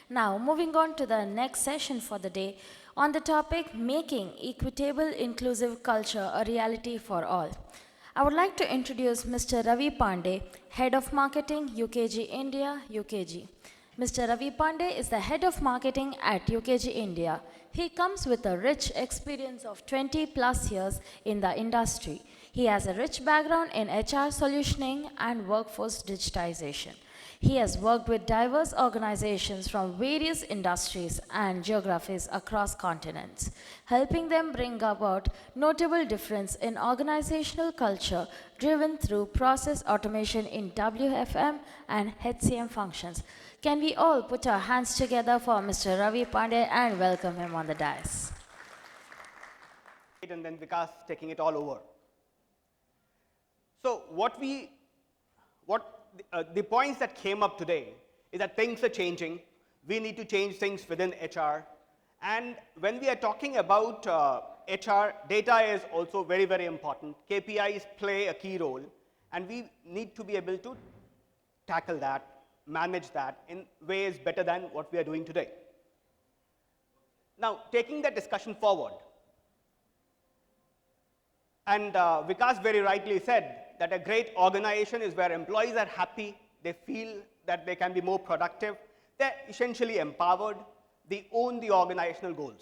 Now, moving on to the next session for the day on the topic Making Equitable Inclusive Culture a Reality for All. I would like to introduce Mr. Ravi Pandey, Head of Marketing, UKG India, UKG. Mr. Ravi Pandey is the Head of Marketing at UKG India. He comes with a rich experience of 20 plus years in the industry. He has a rich background in HR solutioning and workforce digitization. He has worked with diverse organizations from various industries and geographies across continents, helping them bring about notable difference in organizational culture driven through process automation in WFM and HCM functions. Can we all put our hands together for Mr. Ravi Pandey and welcome him on the dais? And then Vikas taking it all over. So the points that came up today is that things are changing. We need to change things within HR. And when we are talking about HR, data is also very, very important. KPIs play a key role. And we need to be able to tackle that, manage that in ways better than what we are doing today. Now, taking that discussion forward, and Vikas very rightly said that a great organization is where employees are happy, they feel that they can be more productive, they're essentially empowered, they own the organizational goals.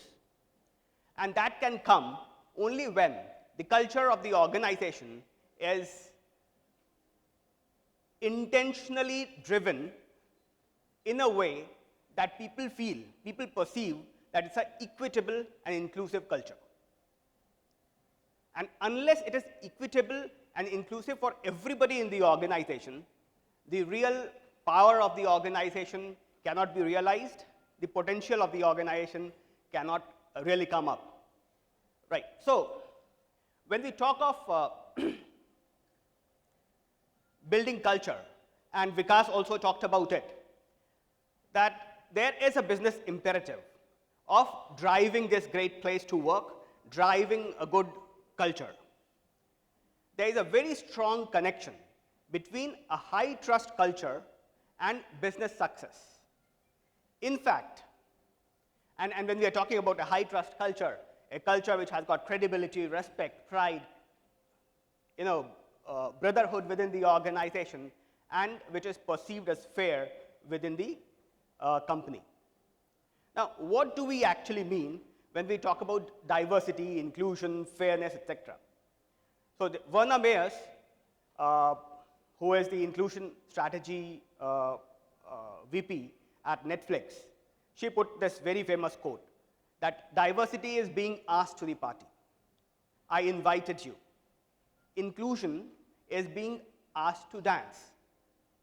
And that can come only when the culture of the organization is intentionally driven in a way that people feel, people perceive that it's an equitable and inclusive culture. And unless it is equitable and inclusive for everybody in the organization, the real power of the organization cannot be realized, the potential of the organization cannot really come up. Right. So, when we talk of building culture, and Vikas also talked about it, that there is a business imperative of driving this great place to work, driving a good culture. There is a very strong connection between a high trust culture and business success. In fact, and when we are talking about a high trust culture, a culture which has got credibility, respect, pride, brotherhood within the organization, and which is perceived as fair within the company. Now, what do we actually mean when we talk about diversity, inclusion, fairness, etc.? So, Verna Mayers, who is the inclusion strategy VP at Netflix, she put this very famous quote that diversity is being asked to the party. I invited you. Inclusion is being asked to dance.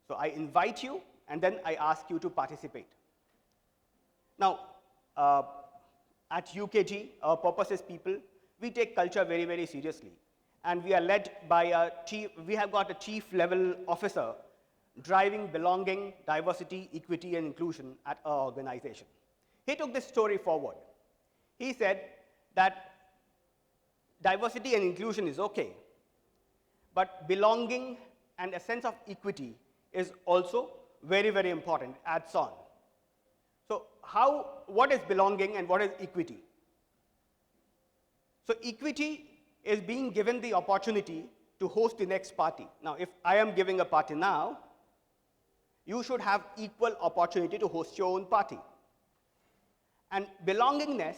So, I invite you and then I ask you to participate. Now, at UKG, our purpose is people. We take culture very, very seriously. And we are led by we have got a chief level officer driving belonging, diversity, equity, and inclusion at our organization. He took this story forward. He said that diversity and inclusion is okay, but belonging and a sense of equity is also very, very important, adds on. So what is belonging and what is equity? So equity is being given the opportunity to host the next party. Now, if I am giving a party now, you should have equal opportunity to host your own party. And belongingness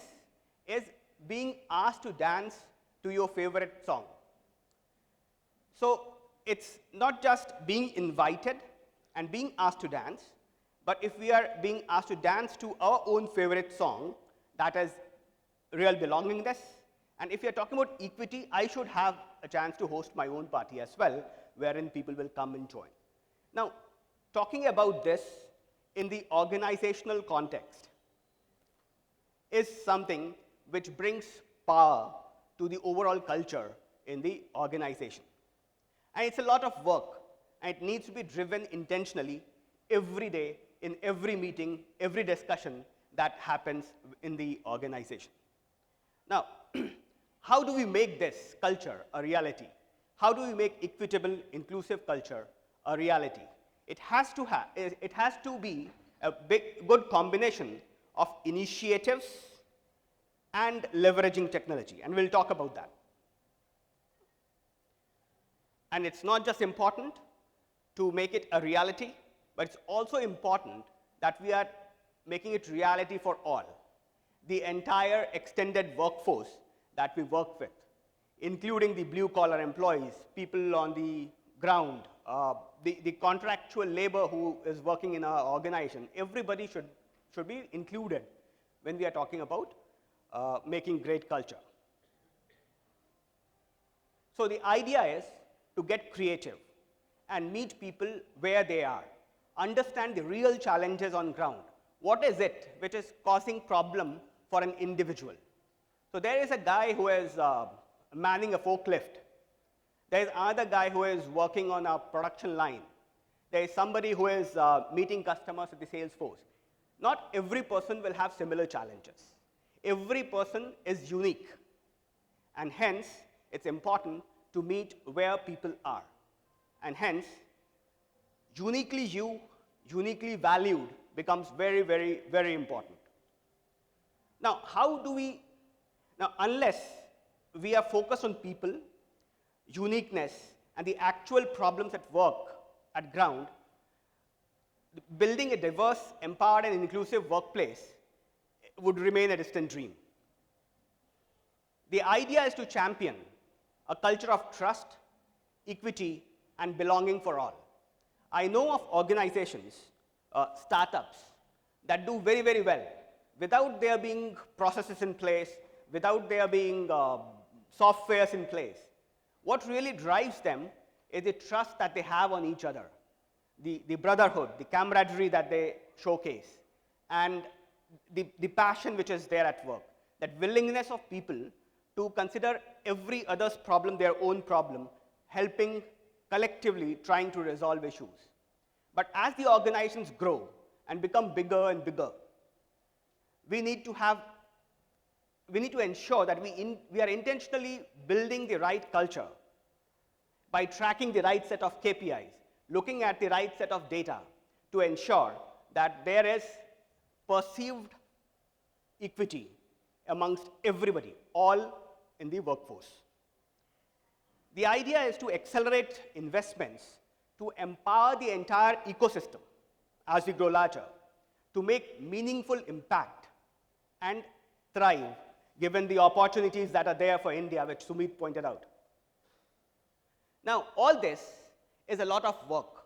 is being asked to dance to your favorite song. So it's not just being invited and being asked to dance, but if we are being asked to dance to our own favorite song, that is real belongingness. And if you're talking about equity, I should have a chance to host my own party as well, wherein people will come and join. Now, talking about this in the organizational context is something which brings power to the overall culture in the organization. And it's a lot of work, and it needs to be driven intentionally every day, in every meeting, every discussion that happens in the organization. Now, how do we make this culture a reality? How do we make equitable, inclusive culture a reality? It has to be a good combination of initiatives and leveraging technology, and we'll talk about that. And it's not just important to make it a reality, but it's also important that we are making it reality for all. The entire extended workforce that we work with, including the blue-collar employees, people on the ground, the contractual labor who is working in our organization, everybody should be included when we are talking about making great culture. So the idea is to get creative and meet people where they are, understand the real challenges on ground. What is it which is causing problem for an individual? So there is a guy who is manning a forklift. There is another guy who is working on a production line. There is somebody who is meeting customers at the sales force. Not every person will have similar challenges. Every person is unique, and hence it's important to meet where people are. And hence, uniquely you, uniquely valued becomes very, very, very important. Now, unless we are focused on people, uniqueness, and the actual problems at work, at ground, building a diverse, empowered, and inclusive workplace would remain a distant dream. The idea is to champion a culture of trust, equity, and belonging for all. I know of organizations, startups, that do very, very well without there being processes in place, without there being softwares in place. What really drives them is the trust that they have on each other, the brotherhood, the camaraderie that they showcase, and the passion which is there at work, that willingness of people to consider every other's problem their own problem, helping collectively trying to resolve issues. But as the organizations grow and become bigger and bigger, we need to ensure that we are intentionally building the right culture by tracking the right set of KPIs, looking at the right set of data to ensure that there is perceived equity amongst everybody, all in the workforce. The idea is to accelerate investments to empower the entire ecosystem as we grow larger, to make meaningful impact and thrive given the opportunities that are there for India, which Sumit pointed out. Now, all this is a lot of work.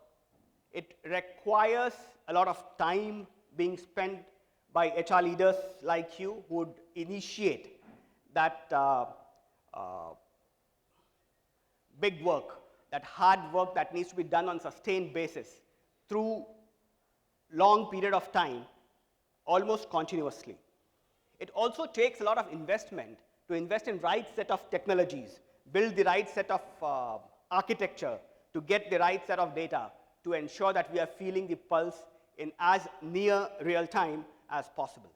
It requires a lot of time being spent by HR leaders like you who would initiate that big work, that hard work that needs to be done on a sustained basis through long period of time, almost continuously. It also takes a lot of investment to invest in right set of technologies, build the right set of architecture, to get the right set of data, to ensure that we are feeling the pulse in as near real time as possible.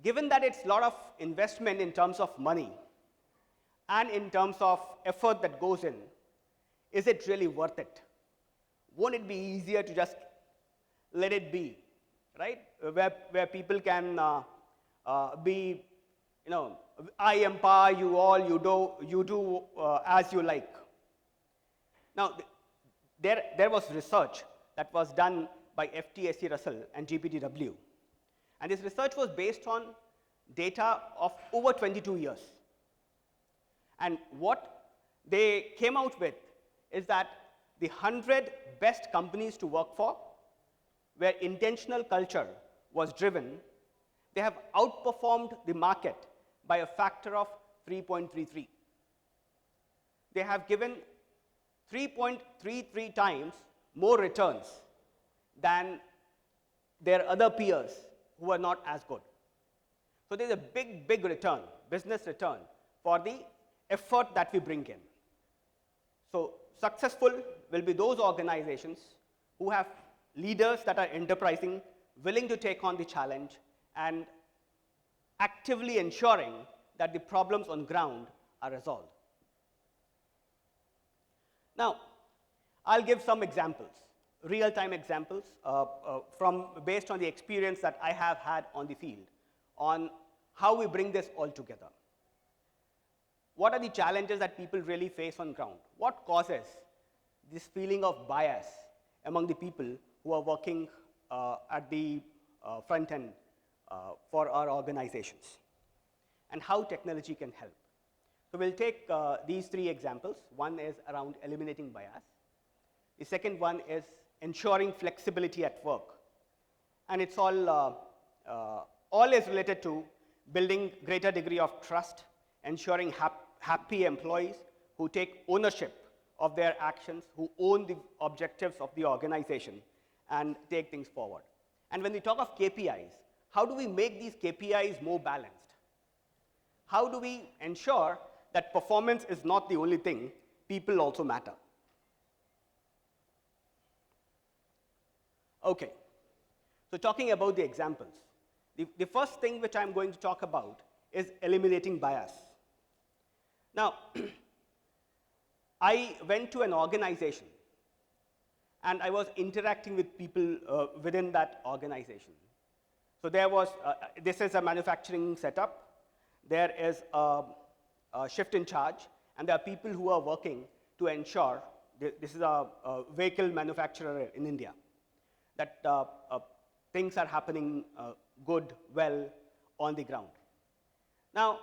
Given that it's a lot of investment in terms of money and in terms of effort that goes in, is it really worth it? Won't it be easier to just let it be, right? Where people can be, I empower you all, you do as you like. Now, there was research that was done by FTSE Russell and GPTW. And this research was based on data of over 22 years. And what they came out with is that the 100 best companies to work for, where intentional culture was driven, they have outperformed the market by a factor of 3.33. They have given 3.33 times more returns than their other peers who are not as good. So there's a big, big return, business return, for the effort that we bring in. So successful will be those organizations who have leaders that are enterprising, willing to take on the challenge, and actively ensuring that the problems on ground are resolved. Now, I'll give some examples. real-time examples based on the experience that I have had on the field on how we bring this all together. What are the challenges that people really face on ground? What causes this feeling of bias among the people who are working at the front end for our organizations? And how technology can help. So we'll take these three examples. One is around eliminating bias. The second one is ensuring flexibility at work. And it's all is related to building greater degree of trust, ensuring happy employees who take ownership of their actions, who own the objectives of the organization and take things forward. And when we talk of KPIs, how do we make these KPIs more balanced? How do we ensure that performance is not the only thing, people also matter? Okay, so talking about the examples, the first thing which I'm going to talk about is eliminating bias. Now, I went to an organization and I was interacting with people within that organization. So there was, this is a manufacturing setup, there is a shift in charge, and there are people who are working to ensure, this is a vehicle manufacturer in India, that things are happening good, well on the ground. Now,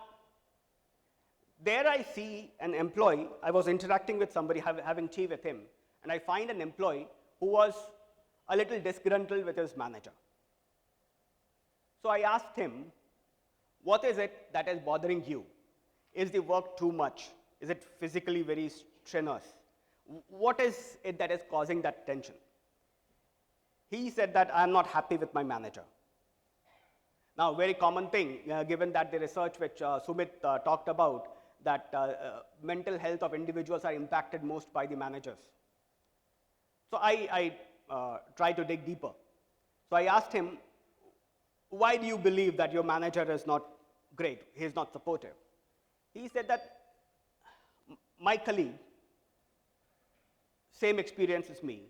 there I see an employee, I was interacting with somebody, having tea with him, and I find an employee who was a little disgruntled with his manager. So I asked him, what is it that is bothering you? Is the work too much? Is it physically very strenuous? What is it that is causing that tension? He said that I'm not happy with my manager. Now, very common thing, given that the research which Sumit talked about, that mental health of individuals are impacted most by the managers. So I tried to dig deeper. So I asked him, why do you believe that your manager is not great, he is not supportive? He said that my colleague, same experience as me,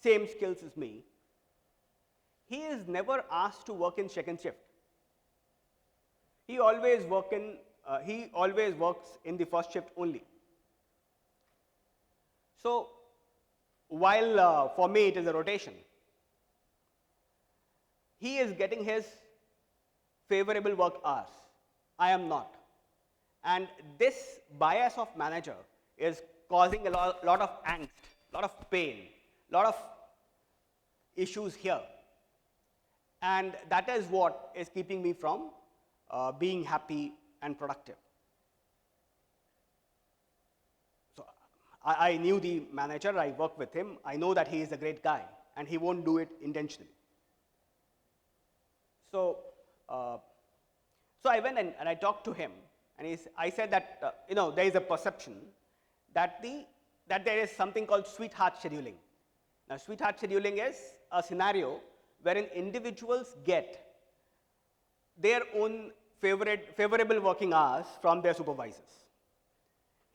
same skills as me, he is never asked to work in second shift. He always works in the first shift only. So while for me it is a rotation, he is getting his favorable work hours. I am not. And this bias of manager is causing a lot of angst, a lot of pain, a lot of issues here. And that is what is keeping me from being happy and productive. So I knew the manager, I worked with him, I know that he is a great guy, and he won't do it intentionally. So, so I went and I talked to him, and I said that there is a perception that there is something called sweetheart scheduling. Now, sweetheart scheduling is a scenario wherein individuals get their own favorable working hours from their supervisors.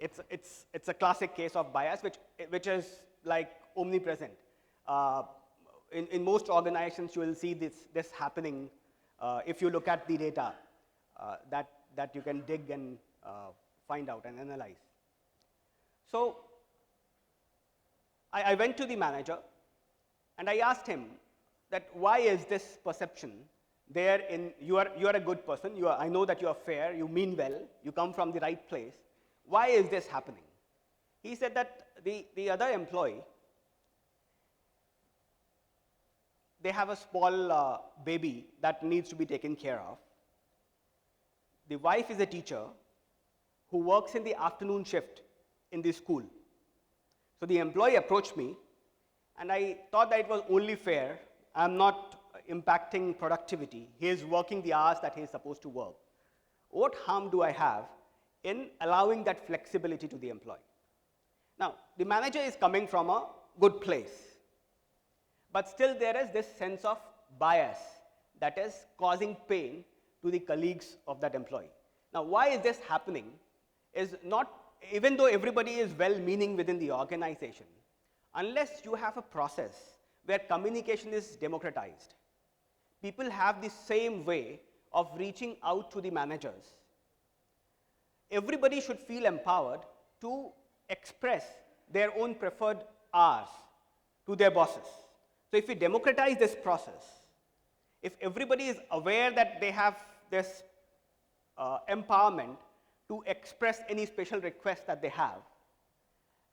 It's a classic case of bias which is like omnipresent. In most organizations, you will see this happening if you look at the data that you can dig and find out and analyze. So I went to the manager and I asked him that why is this perception there you are a good person, I know that you are fair, you mean well, you come from the right place. Why is this happening? He said that the other employee, they have a small baby that needs to be taken care of. The wife is a teacher who works in the afternoon shift in the school. So the employee approached me, and I thought that it was only fair. I'm not impacting productivity. He is working the hours that he is supposed to work. What harm do I have in allowing that flexibility to the employee? Now, the manager is coming from a good place, but still there is this sense of bias that is causing pain to the colleagues of that employee. Now, why is this happening is not, even though everybody is well-meaning within the organization, unless you have a process where communication is democratized, people have the same way of reaching out to the managers. Everybody should feel empowered to express their own preferred hours to their bosses. So if we democratize this process, if everybody is aware that they have this empowerment to express any special request that they have,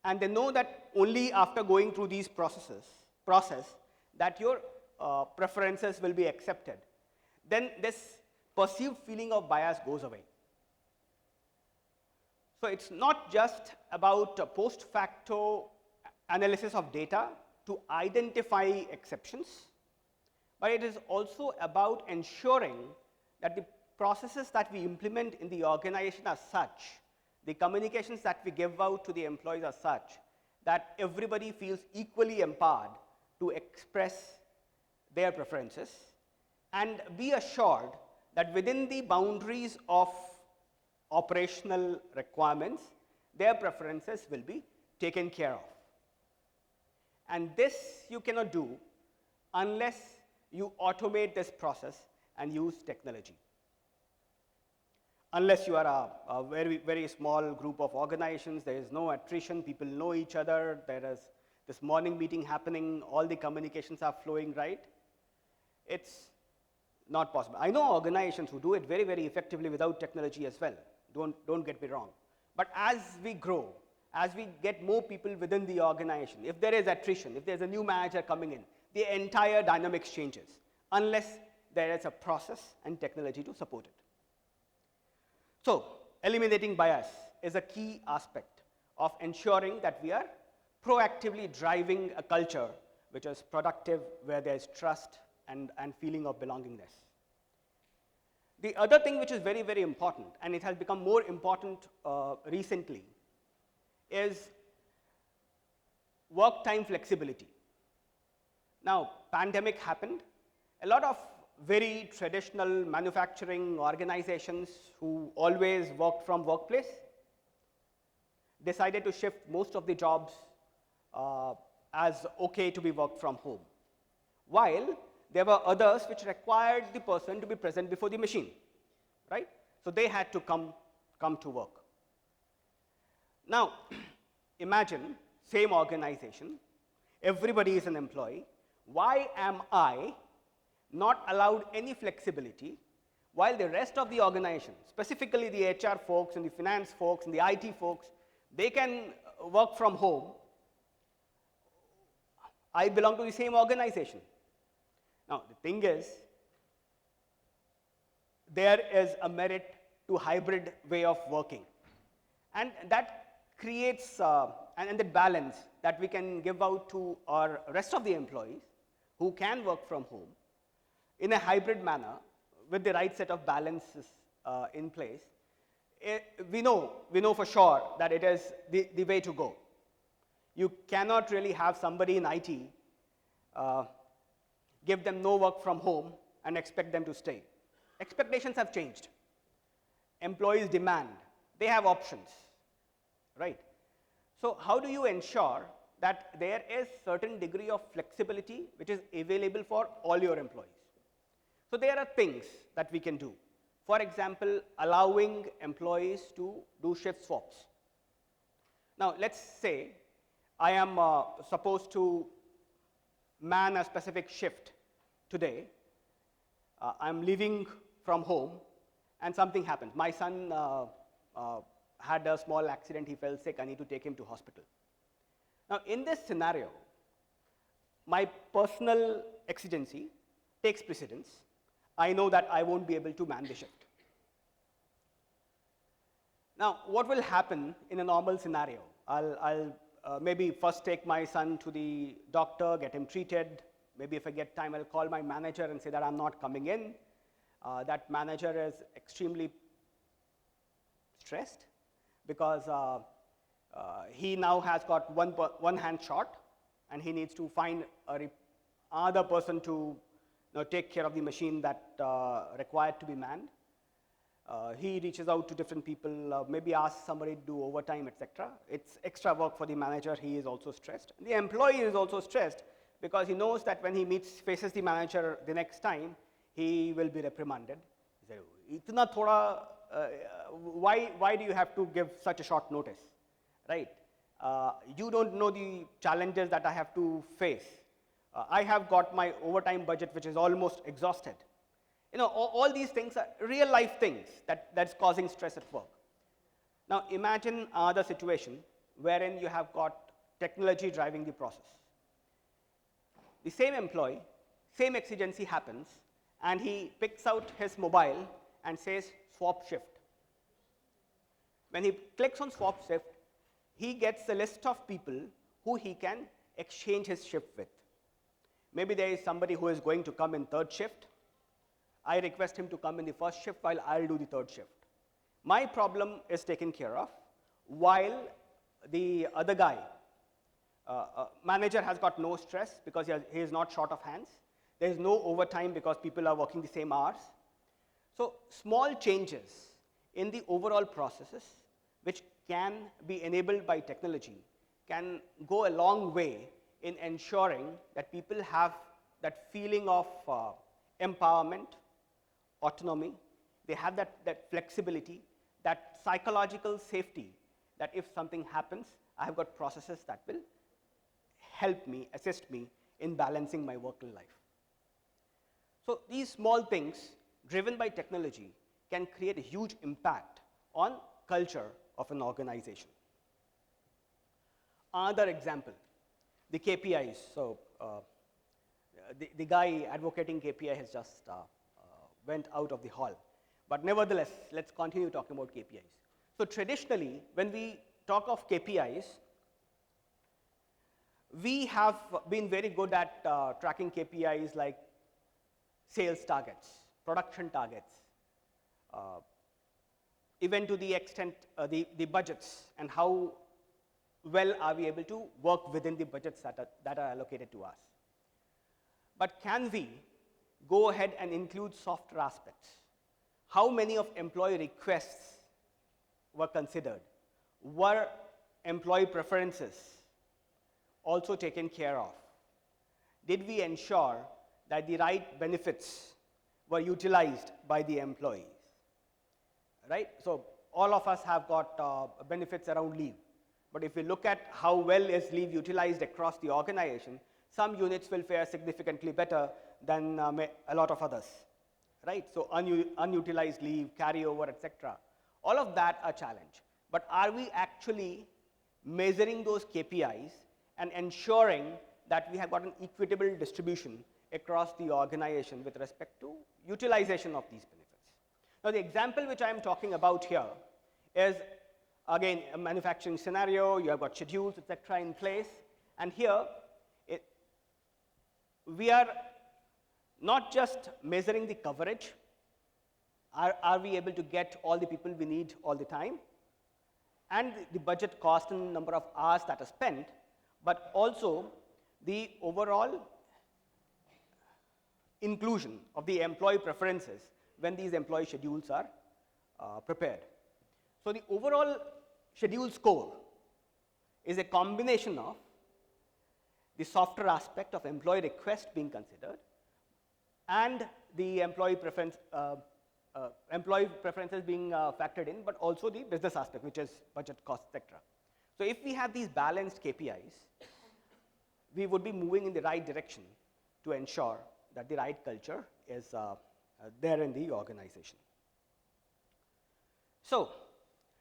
and they know that only after going through these process that your preferences will be accepted, then this perceived feeling of bias goes away. So it's not just about post facto analysis of data to identify exceptions, but it is also about ensuring that the processes that we implement in the organization are such, the communications that we give out to the employees are such, that everybody feels equally empowered to express their preferences, and be assured that within the boundaries of operational requirements, their preferences will be taken care of. And this you cannot do unless you automate this process and use technology. Unless you are a very, very small group of organizations, there is no attrition, people know each other, there is this morning meeting happening, all the communications are flowing right, it's not possible. I know organizations who do it very, very effectively without technology as well. Don't get me wrong. But as we grow, as we get more people within the organization, if there is attrition, if there's a new manager coming in, the entire dynamics changes, unless there is a process and technology to support it. So, eliminating bias is a key aspect of ensuring that we are proactively driving a culture which is productive, where there is trust and feeling of belongingness. The other thing which is very, very important, and it has become more important recently, is work time flexibility. Now, pandemic happened. A lot of very traditional manufacturing organizations who always worked from workplace decided to shift most of the jobs as okay to be worked from home, while there were others which required the person to be present before the machine, right? So they had to come to work. Now, imagine, same organization, everybody is an employee. Why am I not allowed any flexibility while the rest of the organization, specifically the HR folks and the finance folks and the IT folks, they can work from home? I belong to the same organization. Now, the thing is, there is a merit to hybrid way of working. And that creates and the balance that we can give out to our rest of the employees who can work from home in a hybrid manner with the right set of balances in place. We know for sure that it is the way to go. You cannot really have somebody in IT give them no work from home and expect them to stay. Expectations have changed. Employees demand, they have options, right? So how do you ensure that there is certain degree of flexibility which is available for all your employees? So there are things that we can do. For example, allowing employees to do shift swaps. Now, let's say I am supposed to man a specific shift today. I'm leaving from home and something happens. My son had a small accident, he fell sick, I need to take him to hospital. Now, in this scenario, my personal exigency takes precedence. I know that I won't be able to man the shift. Now, what will happen in a normal scenario? I'll maybe first take my son to the doctor, get him treated. Maybe if I get time, I'll call my manager and say that I'm not coming in. That manager is extremely stressed because he now has got one hand shot and he needs to find another person to take care of the machine that required to be manned. He reaches out to different people, maybe asks somebody to do overtime, etc. It's extra work for the manager. He is also stressed. The employee is also stressed because he knows that when he faces the manager the next time, he will be reprimanded. He said, "Itna thoda, why do you have to give such a short notice, right? You don't know the challenges that I have to face. I have got my overtime budget, which is almost exhausted." You know, all these things are real life things that's causing stress at work. Now imagine the situation wherein you have got technology driving the process. The same employee, same exigency happens, and he picks out his mobile and says swap shift. When he clicks on swap shift, he gets a list of people who he can exchange his shift with. Maybe there is somebody who is going to come in third shift. I request him to come in the first shift while I'll do the third shift. My problem is taken care of, while the other guy, manager, has got no stress because he is not short of hands. There is no overtime because people are working the same hours. So small changes in the overall processes, which can be enabled by technology, can go a long way in ensuring that people have that feeling of empowerment, autonomy. They have that flexibility, that psychological safety, that if something happens, I have got processes that will help me, assist me in balancing my work life. So these small things driven by technology can create a huge impact on culture of an organization. Another example, the KPIs. So the guy advocating KPI has just went out of the hall. But nevertheless, let's continue talking about KPIs. So traditionally, when we talk of KPIs, we have been very good at tracking KPIs like sales targets, production targets, even to the extent the budgets, and how well are we able to work within the budgets that are allocated to us. But can we go ahead and include softer aspects? How many of employee requests were considered? Were employee preferences also taken care of? Did we ensure that the right benefits were utilized by the employees? Right? So all of us have got benefits around leave. But if we look at how well is leave utilized across the organization, some units will fare significantly better than a lot of others, right? So unutilized leave, carryover, etc. All of that are challenge. But are we actually measuring those KPIs and ensuring that we have got an equitable distribution across the organization with respect to utilization of these benefits? Now, the example which I am talking about here is, again, a manufacturing scenario. You have got schedules, etc. in place. And here, we are not just measuring the coverage. Are we able to get all the people we need all the time? And the budget cost and number of hours that are spent, but also the overall inclusion of the employee preferences when these employee schedules are prepared. So the overall schedule score is a combination of the softer aspect of employee request being considered and the employee preferences being factored in, but also the business aspect, which is budget, cost, etc. So if we have these balanced KPIs, we would be moving in the right direction to ensure that the right culture is there in the organization. So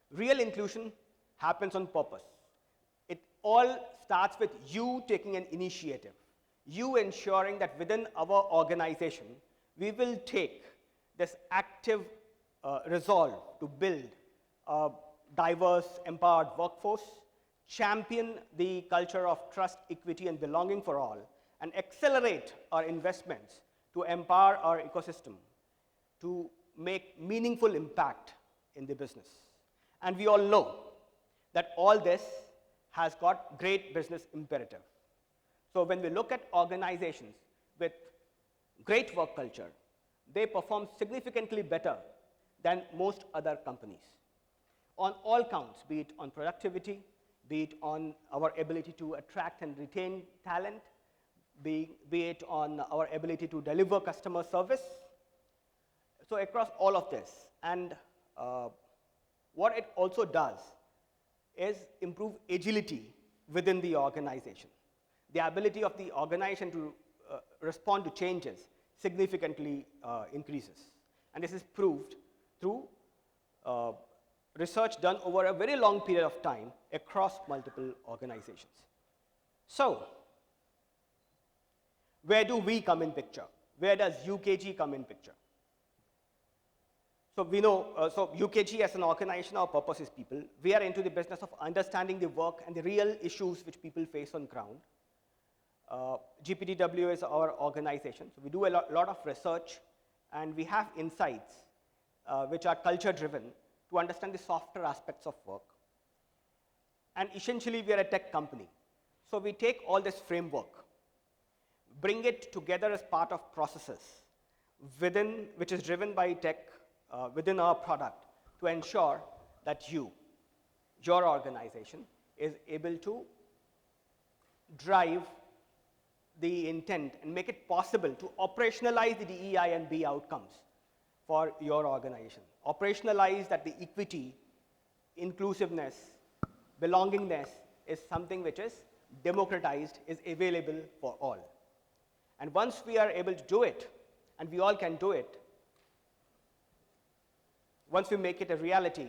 real inclusion happens on purpose. It all starts with you taking an initiative, you ensuring that within our organization, we will take this active resolve to build a diverse, empowered workforce, champion the culture of trust, equity, and belonging for all, and accelerate our investments to empower our ecosystem to make meaningful impact in the business. And we all know that all this has got great business imperative. So when we look at organizations with great work culture, they perform significantly better than most other companies. On all counts, be it on productivity, be it on our ability to attract and retain talent, be it on our ability to deliver customer service. So across all of this, and what it also does is improve agility within the organization. The ability of the organization to respond to changes significantly increases. And this is proved through research done over a very long period of time across multiple organizations. So, where do we come in picture? Where does UKG come in picture? So we know, so UKG as an organization, our purpose is people. We are into the business of understanding the work and the real issues which people face on ground. GPTW is our organization. So we do a lot of research, and we have insights which are culture driven to understand the softer aspects of work. And essentially, we are a tech company. So we take all this framework, bring it together as part of processes within, which is driven by tech within our product, to ensure that your organization, is able to drive the intent and make it possible to operationalize the DEI and B outcomes for your organization. Operationalize that the equity, inclusiveness, belongingness is something which is democratized, is available for all. And once we are able to do it, and we all can do it, once we make it a reality,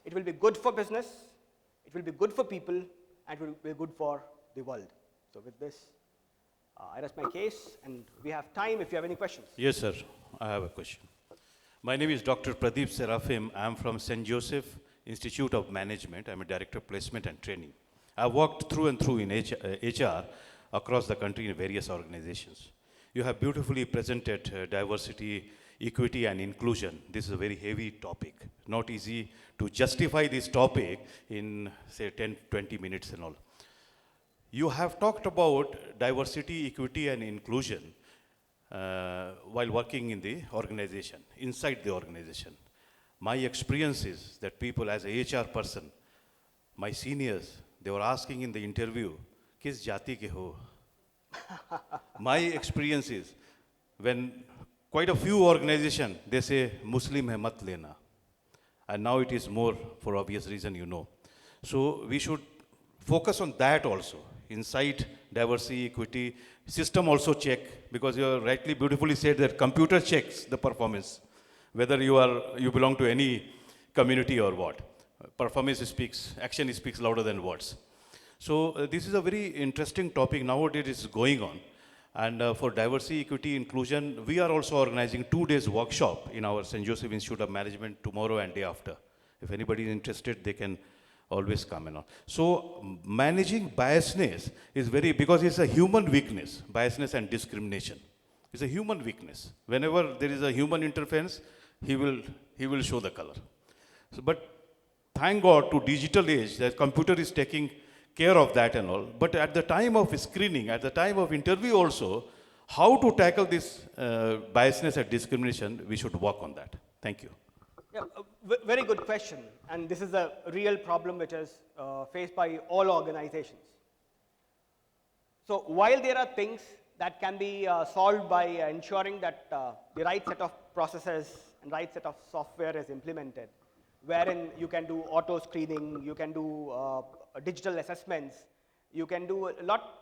it will be good for business, it will be good for people, and it will be good for the world. So with this, I rest my case, and we have time if you have any questions. Yes, sir. I have a question. My name is Dr. Pradeep Seraphim. I am from St. Joseph Institute of Management. I'm a Director of Placement and Training. I've worked through and through in HR across the country in various organizations. You have beautifully presented diversity, equity, and inclusion. This is a very heavy topic. Not easy to justify this topic in, say, 10, 20 minutes and all. You have talked about diversity, equity, and inclusion while working in the organization, inside the organization. My experience is that people, as a HR person, my seniors, they were asking in the interview, "Kis jati ke ho?" My experience is, when quite a few organizations, they say, "Muslim hai mat lena." And now it is more, for obvious reason, you know. So we should focus on that also. Inside diversity, equity, system also check, because you have rightly, beautifully said that computer checks the performance, whether you belong to any community or what. Performance speaks, action speaks louder than words. So this is a very interesting topic nowadays is going on. And for diversity, equity, inclusion, we are also organizing 2 days workshop in our St. Joseph Institute of Management tomorrow and day after. If anybody is interested, they can always come in on. So managing biasness is because it's a human weakness, biasness and discrimination. It's a human weakness. Whenever there is a human interference, he will show the color. So, but thank God to digital age, that computer is taking care of that and all. But at the time of screening, at the time of interview also, how to tackle this biasness and discrimination, we should work on that. Thank you. Yeah, very good question. And this is a real problem which is faced by all organizations. So while there are things that can be solved by ensuring that the right set of processes and right set of software is implemented, wherein you can do auto screening, you can do digital assessments, you can do a lot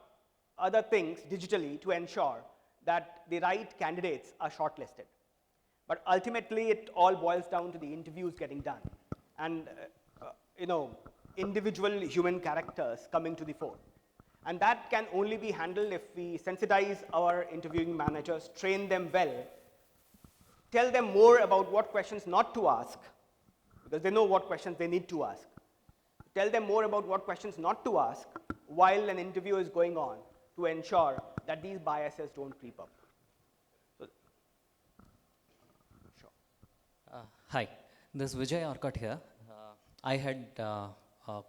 other things digitally to ensure that the right candidates are shortlisted. But ultimately, it all boils down to the interviews getting done, and individual human characters coming to the fore. And that can only be handled if we sensitize our interviewing managers, train them well, tell them more about what questions not to ask, because they know what questions they need to ask. Tell them more about what questions not to ask while an interview is going on, to ensure that these biases don't creep up. Hi, this is Vijay Arcot here. I had a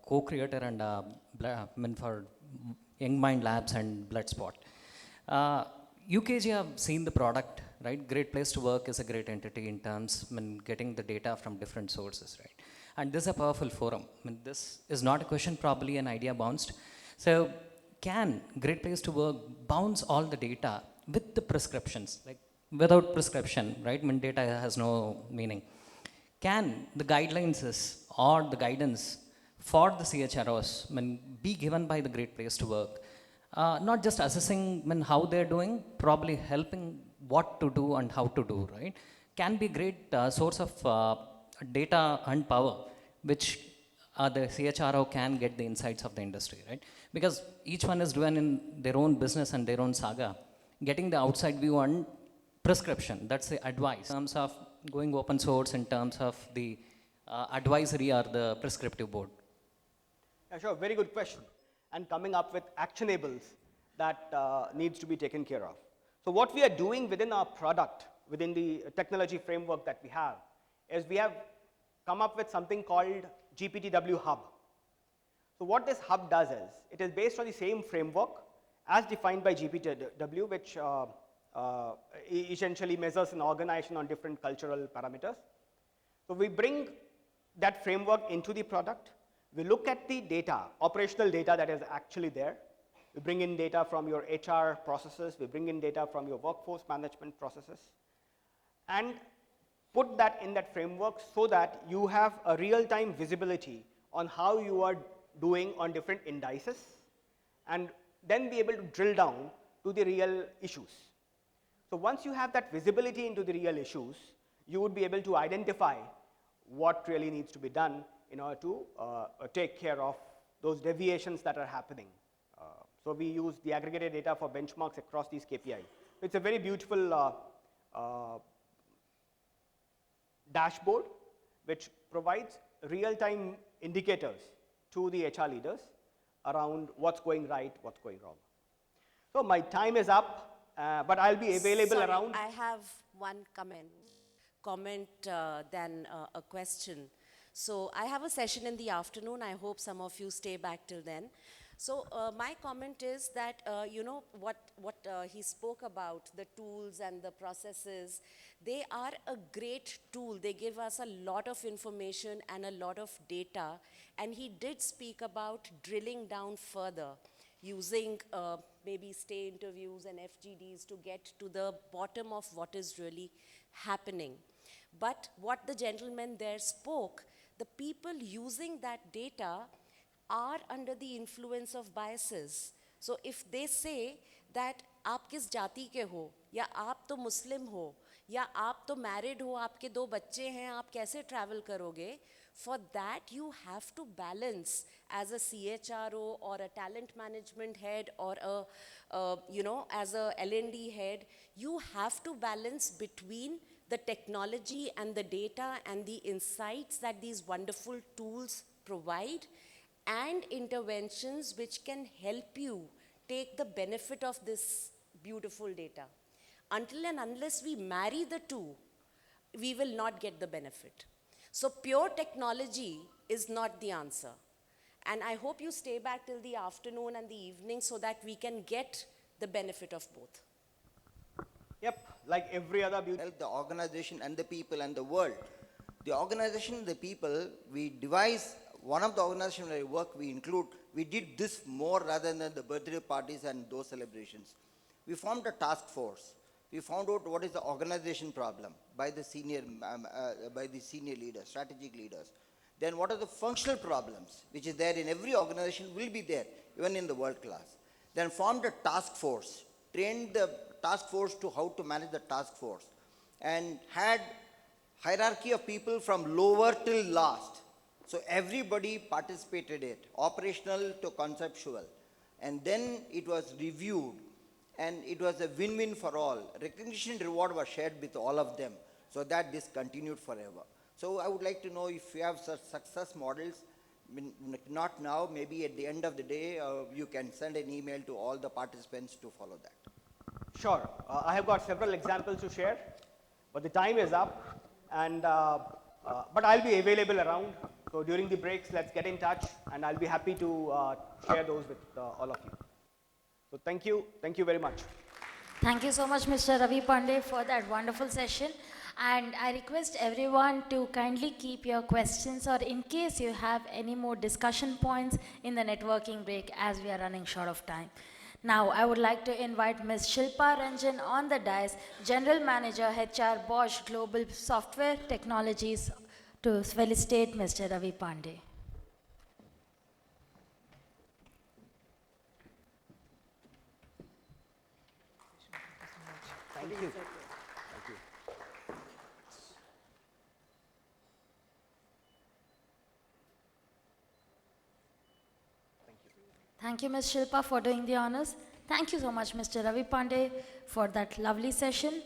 co-creator and for Young Mind Labs and Bloodspot. UKG have seen the product right? Great Place to Work is a great entity in terms, I mean, getting the data from different sources, right? And this is a powerful forum. I mean, this is not a question, probably an idea bounced. So can Great Place to Work bounce all the data with the prescriptions, like without prescription, right? I mean, data has no meaning. Can the guidelines or the guidance for the CHROs, I mean, be given by the Great Place to Work? Not just assessing, I mean, how they're doing, probably helping what to do and how to do, right? Can be great source of data and power, which the CHRO can get the insights of the industry, right? Because each one is driven in their own business and their own saga. Getting the outside view and prescription, that's the advice. In terms of going open source, in terms of the advisory or the prescriptive board. Yeah, sure, very good question. And coming up with actionables that needs to be taken care of. So what we are doing within our product, within the technology framework that we have, is we have come up with something called GPTW Hub. So what this hub does is, it is based on the same framework as defined by GPTW, which essentially measures an organization on different cultural parameters. So we bring that framework into the product. We look at the data, operational data that is actually there. We bring in data from your HR processes. We bring in data from your workforce management processes. And put that in that framework so that you have a real-time visibility on how you are doing on different indices, and then be able to drill down to the real issues. So once you have that visibility into the real issues, you would be able to identify what really needs to be done in order to take care of those deviations that are happening. So we use the aggregated data for benchmarks across these KPIs. It's a very beautiful dashboard which provides real-time indicators to the HR leaders around what's going right, what's going wrong. So my time is up, but I'll be available Sorry, around. I have one comment than a question. So I have a session in the afternoon. I hope some of you stay back till then. So my comment is that, you know, what he spoke about, the tools and the processes, they are a great tool. They give us a lot of information and a lot of data. And he did speak about drilling down further, using maybe stay interviews and FGDs to get to the bottom of what is really happening. But what the gentleman there spoke, the people using that data are under the influence of biases. So if they say that आप किस जाति के हो, या आप तो मुस्लिम हो, या आप तो married हो, आपके 2 बच्चे हैं, आप कैसे travel करोगे? For that you have to balance as a CHRO or a talent management head or a, you know, as a L&D head, you have to balance between the technology and the data and the insights that these wonderful tools provide, and interventions which can help you take the benefit of this beautiful data. Until and unless we marry the two, we will not get the benefit. So pure technology is not the answer. And I hope you stay back till the afternoon and the evening so that we can get the benefit of both. Yep, like every other beauty. Help the organization and the people and the world. The organization and the people, we devise, one of the organizations where I work, we did this more rather than the birthday parties and those celebrations. We formed a task force. We found out what is the organization problem by the senior leaders, strategic leaders. Then what are the functional problems, which is there in every organization, will be there, even in the world class. Then formed a task force, trained the task force to how to manage the task force, and had hierarchy of people from lower till last. So everybody participated it, operational to conceptual. And then it was reviewed, and it was a win-win for all. Recognition and reward was shared with all of them, so that this continued forever. So I would like to know if you have such success models, not now, maybe at the end of the day, you can send an email to all the participants to follow that. Sure, I have got several examples to share, but the time is up, and but I'll be available around. So during the breaks, let's get in touch, and I'll be happy to share those with all of you. So thank you very much. Thank you so much, Mr. Ravi Pandey, for that wonderful session. And I request everyone to kindly keep your questions, or in case you have any more discussion points in the networking break, as we are running short of time. Now, I would like to invite Ms. Shilpa Ranjan on the dais, General Manager, HR, Bosch Global Software Technologies, to felicitate Mr. Ravi Pandey. Thank you. Thank you, Ms. Shilpa, for doing the honors. Thank you so much, Mr. Ravi Pandey, for that lovely session.